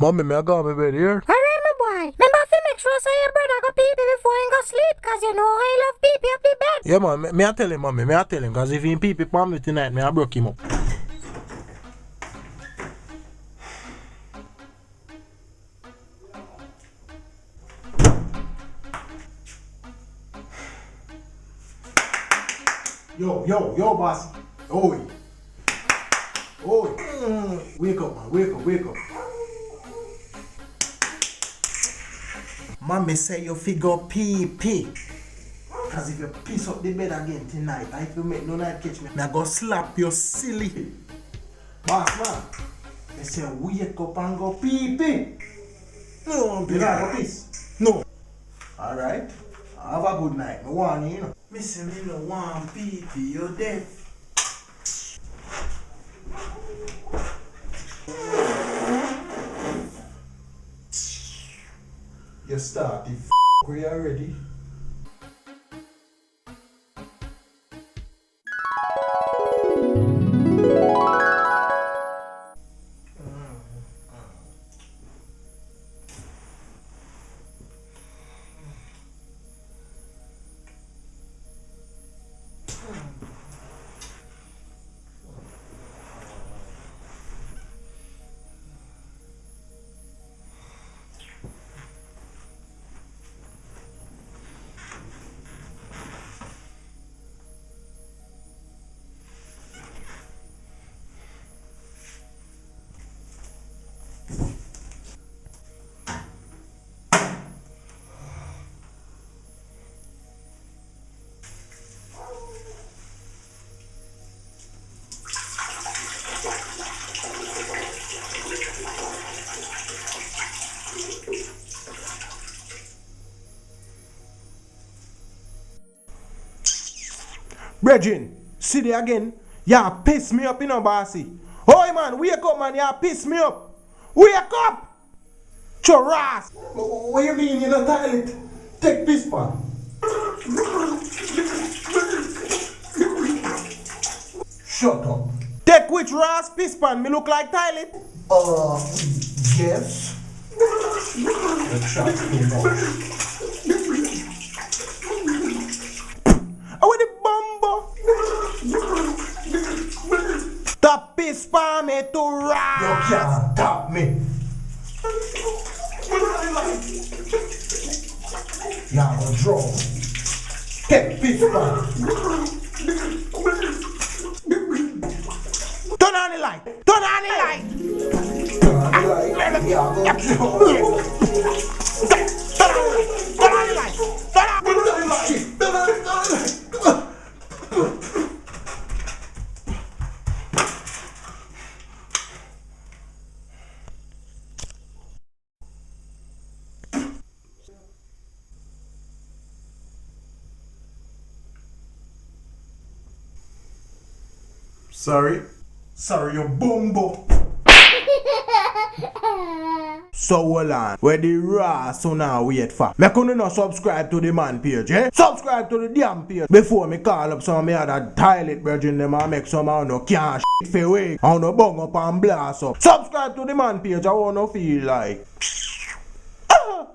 Mommy, me I go to bed here. Alright, my boy. Remember to make sure say your brother go pee pee before he go sleep, cause you know I love pee pee up the bed. Yeah, man. Me I tell him, mommy. Me I tell him. Cause if he pee pee on me tonight, me I broke him up. Yo, boss. Oi. Wake up, man. Wake up. Mommy say you figure pee. Cause if you piss up the bed again tonight, if you make no night catch me, I go slap you silly. Boss, man. They say wake up and go pee. No one pee. You gotta go piss? No. Alright. Have a good night. Me want you, know. Me say me no want pee. You dead. You start the we already. Brethren, see there again. Ya piss me up, you know, bossy. Oi, man, wake up, man. Ya piss me up. Wake up! Churras! What you mean in the toilet? Take piss, man. Shut up. Take which ras piss pan? Me look like toilet? Yes. The trap me now. With the bumbo. Stop piss pan me to ras. You can't stop me. You're gonna draw. Take piss pan. Turn on the light! Turn on the light! Turn on the light! Yeah, go Turn on the light! Turn on the light! Sorry, you bumbo. So hold on, where the raw so now wait for? Me couldn't not subscribe to the man page, eh? Subscribe to the damn page before me call up some of me other toilet brethren them and make some of no can't shit for way. I wanna bung up and blast up. Subscribe to the man page, I wanna feel like. Oh.